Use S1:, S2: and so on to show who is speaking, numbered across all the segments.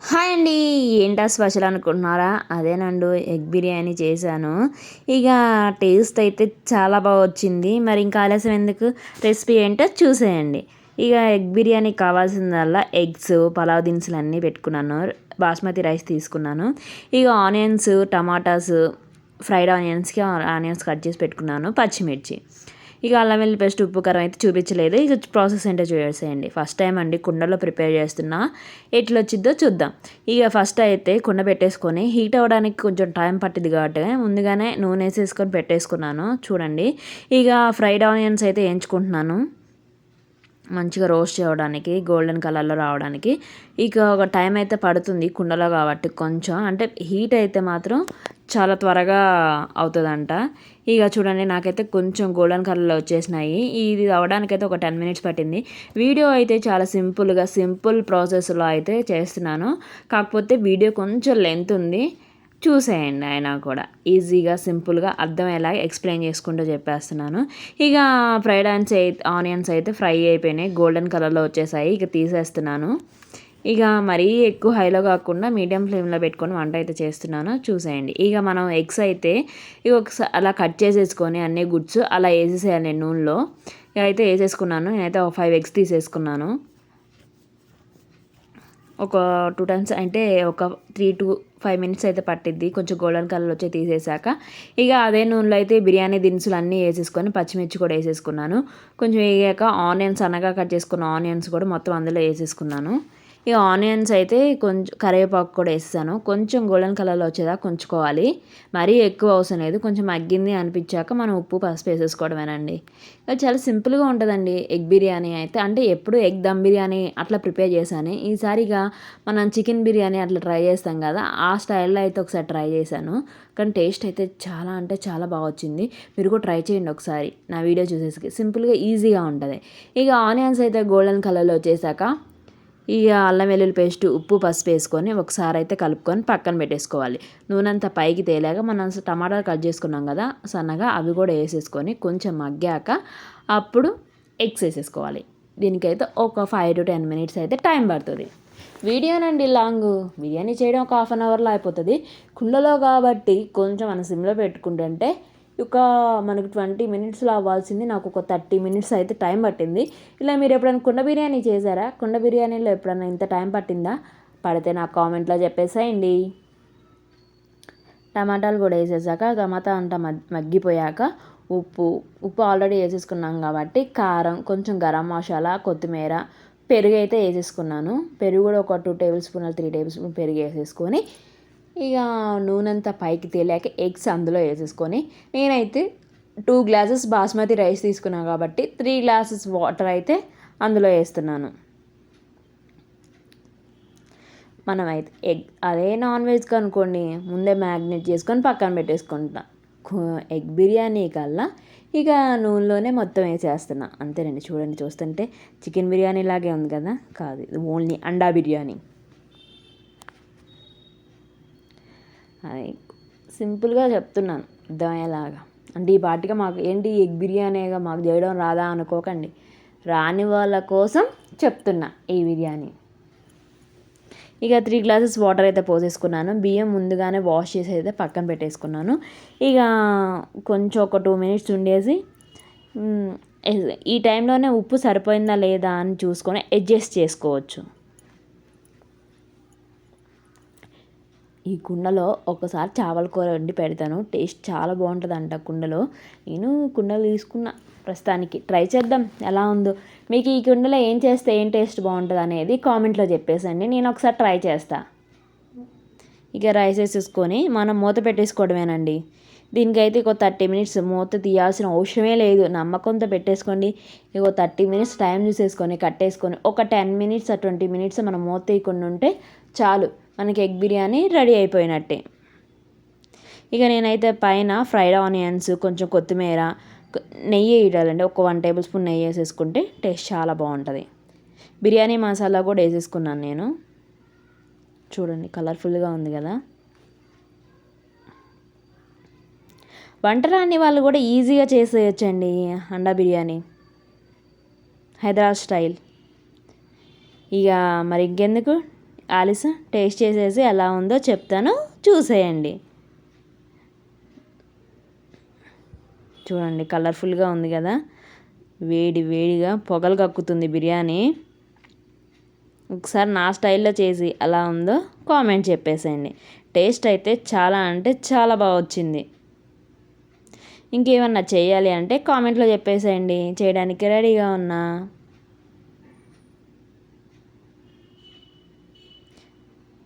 S1: Hi అండి. ఏంటా special అనుకుంటున్నారా? అదేనండు ఎగ్ బిర్యానీ చేశాను. ఇక టేస్ట్ అయితే చాలా బాగా వచ్చింది. మరి ఇంకా ఆలస్యం ఎందుకు, రెసిపీ ఏంటో చూసేయండి. ఇక ఎగ్ బిర్యానీ కావాల్సిందల్లా ఎగ్స్, పలావ్ దినుసులు అన్నీ పెట్టుకున్నాను. బాస్మతి రైస్ తీసుకున్నాను. ఇక ఆనియన్స్, టమాటాస్, ఫ్రైడ్ ఆనియన్స్కి ఆనియన్స్ కట్ చేసి పెట్టుకున్నాను, పచ్చిమిర్చి. ఇక అల్లం వెల్లుల్లి పేస్ట్, ఉప్పు, కారం అయితే చూపించలేదు. ఇక ప్రాసెస్ ఏంటో చూసేయండి. ఫస్ట్ టైం అండి కుండలో ప్రిపేర్ చేస్తున్నా, ఎట్లా వచ్చిద్దో చూద్దాం. ఇక ఫస్ట్ అయితే కుండ పెట్టేసుకొని హీట్ అవ్వడానికి కొంచెం టైం పట్టింది కాబట్టి ముందుగానే నూనె వేసేసుకొని పెట్టేసుకున్నాను. చూడండి, ఇక ఫ్రైడ్ ఆనియన్స్ అయితే వేయించుకుంటున్నాను మంచిగా రోస్ట్ చేయడానికి, గోల్డెన్ కలర్లో రావడానికి. ఇక ఒక టైం అయితే పడుతుంది కుండలో కాబట్టి, కొంచెం అంటే హీట్ అయితే మాత్రం చాలా త్వరగా అవుతుందంట. ఇక చూడండి, నాకైతే కొంచెం గోల్డెన్ కలర్లో వచ్చేసినాయి. ఇది అవ్వడానికైతే ఒక 10 మినిట్స్ పట్టింది. వీడియో అయితే చాలా సింపుల్ ప్రాసెస్లో అయితే చేస్తున్నాను. కాకపోతే వీడియో కొంచెం లెంత్ ఉంది, చూసేయండి. అయినా కూడా ఈజీగా సింపుల్గా అర్థమయ్యేలాగా ఎక్స్ప్లెయిన్ చేసుకుంటూ చెప్పేస్తున్నాను. ఇక ఫ్రైడ్ ఆనియన్స్ అయితే ఫ్రై అయిపోయినాయి, గోల్డెన్ కలర్లో వచ్చేసాయి. ఇక తీసేస్తున్నాను. ఇక మరీ ఎక్కువ హైలో కాకుండా మీడియం ఫ్లేమ్లో పెట్టుకొని వంట అయితే చేస్తున్నాను, చూసేయండి. ఇక మనం ఎగ్స్ అయితే ఇక ఒకసారి అలా కట్ చేసేసుకొని అన్నీ గుడ్స్ అలా వేసేసేయాలి నూనెలో. ఇక అయితే వేసేసుకున్నాను. నేనైతే ఒక 5 ఎగ్స్ తీసేసుకున్నాను. ఒక 2 టైమ్స్ అంటే ఒక 3 to 5 మినిట్స్ అయితే పట్టిద్ది, కొంచెం గోల్డెన్ కలర్ వచ్చి తీసేసాక. ఇక అదే నూనెలో అయితే బిర్యానీ దినుసులు అన్నీ వేసేసుకొని పచ్చిమిర్చి కూడా వేసేసుకున్నాను. కొంచెం వేగాక ఆనియన్స్, సన్నగా కట్ చేసుకున్న ఆనియన్స్ కూడా మొత్తం అందులో వేసేసుకున్నాను. ఇక ఆనియన్స్ అయితే కొంచెం కరివేపాకు కూడా వేసేసాను. కొంచెం గోల్డెన్ కలర్లో వచ్చేదాకా ఉంచుకోవాలి, మరీ ఎక్కువ అవసరం లేదు. కొంచెం మగ్గింది అనిపించాక మనం ఉప్పు, పసుపు వేసేసుకోవడమేనండి. అది చాలా సింపుల్గా ఉంటుందండి ఎగ్ బిర్యానీ అయితే. అంటే ఎప్పుడు ఎగ్ దమ్ బిర్యానీ అట్లా ప్రిపేర్ చేశాను, ఈసారిగా మనం చికెన్ బిర్యానీ అట్లా ట్రై చేస్తాం కదా, ఆ స్టైల్లో అయితే ఒకసారి ట్రై చేశాను. కానీ టేస్ట్ అయితే చాలా అంటే చాలా బాగా వచ్చింది. మీరు కూడా ట్రై చేయండి ఒకసారి నా వీడియో చూసేసి. సింపుల్గా ఈజీగా ఉంటుంది. ఇక ఆనియన్స్ అయితే గోల్డెన్ కలర్లో వచ్చేసాక ఇక అల్లం వెల్లుల్లి పేస్ట్, ఉప్పు, పసుపు వేసుకొని ఒకసారి అయితే కలుపుకొని పక్కన పెట్టేసుకోవాలి. నూనె అంతా పైకి తేలాక మనం టమాటాలు కట్ చేసుకున్నాం కదా సన్నగా, అవి కూడా వేసేసుకొని కొంచెం మగ్గాక అప్పుడు ఎగ్స్ వేసేసుకోవాలి. దీనికైతే ఒక 5 to 10 మినిట్స్ అయితే టైం పడుతుంది. వీడియోనండి లాంగ్, బిర్యానీ చేయడం ఒక 1/2 అవర్లో అయిపోతుంది. కుండలో కాబట్టి కొంచెం మన సిమ్లో పెట్టుకుంటుంటే ఒక మనకు 20 మినిట్స్లో అవ్వాల్సింది నాకు ఒక 30 మినిట్స్ అయితే టైం పట్టింది. ఇలా మీరు ఎప్పుడైనా కుండ బిర్యానీ చేశారా? కుండ బిర్యానీలో ఎప్పుడైనా ఇంత టైం పట్టిందా? పడితే నాకు కామెంట్లో చెప్పేసేయండి. టమాటాలు కూడా వేసేసాక టమాటా అంతా మగ్గిపోయాక ఉప్పు ఆల్రెడీ వేసేసుకున్నాం కాబట్టి కారం, కొంచెం గరం మసాలా, కొత్తిమీర, పెరుగు అయితే వేసేసుకున్నాను. పెరుగు కూడా ఒక 2 టేబుల్ స్పూన్లు 3 టేబుల్ స్పూన్ పెరుగు వేసేసుకొని ఇక నూనె అంతా పైకి తేలాక ఎగ్స్ అందులో వేసేసుకొని, నేనైతే 2 గ్లాసెస్ బాస్మతి రైస్ తీసుకున్నాను కాబట్టి 3 గ్లాసెస్ వాటర్ అయితే అందులో వేస్తున్నాను. మనమైతే ఎగ్ అదే నాన్ వెజ్ అనుకోండి, ముందే మ్యాగ్నేట్ చేసుకొని పక్కన పెట్టేసుకుంటా. ఎగ్ బిర్యానీ కల్లా ఇక నూనెలోనే మొత్తం వేసేస్తున్నా, అంతేనండి. చూడండి, చూస్తుంటే చికెన్ బిర్యానీ లాగే ఉంది కదా, కాదు, ఇది ఓన్లీ అండా బిర్యానీ. అది సింపుల్గా చెప్తున్నాను అర్థమయ్యేలాగా. అంటే ఈ పాటిగా మాకు ఏంటి ఎగ్ బిర్యానీగా మాకు చేయడం రాదా అనుకోకండి, రాని వాళ్ళ కోసం చెప్తున్నా ఈ బిర్యానీ. ఇక 3 గ్లాసెస్ వాటర్ అయితే పోసేసుకున్నాను. బియ్యం ముందుగానే వాష్ చేసి అయితే పక్కన పెట్టేసుకున్నాను. ఇక కొంచెం ఒక 2 మినిట్స్ ఉండేసి ఈ టైంలోనే ఉప్పు సరిపోయిందా లేదా అని చూసుకొని అడ్జస్ట్ చేసుకోవచ్చు. ఈ కుండలో ఒకసారి చేపల కూర వండి పెడతాను, టేస్ట్ చాలా బాగుంటుందంట కుండలో. నేను కుండలు తీసుకున్న ప్రస్తుతానికి, ట్రై చేద్దాం ఎలా ఉందో. మీకు ఈ కుండలో ఏం చేస్తే ఏం టేస్ట్ బాగుంటుంది అనేది కామెంట్లో చెప్పేసండి, నేను ఒకసారి ట్రై చేస్తా. ఇక రైస్ వేసేసుకొని మనం మూత పెట్టేసుకోవడమేనండి. దీనికైతే ఒక 30 మినిట్స్ మూత తీయాల్సిన అవసరమే లేదు, నమ్మకంతో పెట్టేసుకోండి. ఇక 30 మినిట్స్ టైం చూసేసుకొని కట్టేసుకొని ఒక 10 మినిట్స్ 20 మినిట్స్ మనం మూత తీయకుండా ఉంటే చాలు, మనకి ఎగ్ బిర్యానీ రెడీ అయిపోయినట్టే. ఇక నేనైతే పైన ఫ్రైడ్ ఆనియన్స్, కొంచెం కొత్తిమీర, నెయ్యి వేయాలండి. ఒక 1 టేబుల్ స్పూన్ నెయ్యి వేసేసుకుంటే టేస్ట్ చాలా బాగుంటుంది. బిర్యానీ మసాలా కూడా వేసేసుకున్నాను నేను. చూడండి, కలర్ఫుల్గా ఉంది కదా. వంట రాని వాళ్ళు కూడా ఈజీగా చేసేయచ్చండి అండా బిర్యానీ, హైదరాబాద్ స్టైల్. ఇక మరి ఇంకెందుకు, ఆలస్యం టేస్ట్ చేసేసి ఎలా ఉందో చెప్తాను, చూసేయండి. చూడండి కలర్ఫుల్గా ఉంది కదా, వేడి వేడిగా పొగలు కక్కుతుంది బిర్యానీ. ఒకసారి నా స్టైల్లో చేసి ఎలా ఉందో కామెంట్ చెప్పేసేయండి. టేస్ట్ అయితే చాలా అంటే చాలా బాగా వచ్చింది. ఇంకేమన్నా చేయాలి అంటే కామెంట్లో చెప్పేసేయండి, చేయడానికి రెడీగా ఉన్నా.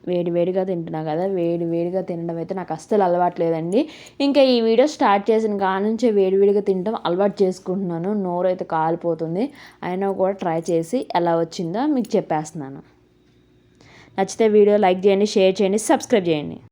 S1: వేడి వేడిగా తింటున్నా కదా, వేడి వేడిగా తినడం అయితే నాకు అస్సలు అలవాటు లేదండి. ఇంకా ఈ వీడియో స్టార్ట్ చేసిన కాడ నుంచే వేడి వేడిగా తినడం అలవాటు చేసుకుంటున్నాను. నోరు అయితే కాలిపోతుంది. అయినా కూడా ట్రై చేసి ఎలా వచ్చిందో మీకు చెప్పేస్తున్నాను. నచ్చితే వీడియో లైక్ చేయండి, షేర్ చేయండి, సబ్స్క్రైబ్ చేయండి.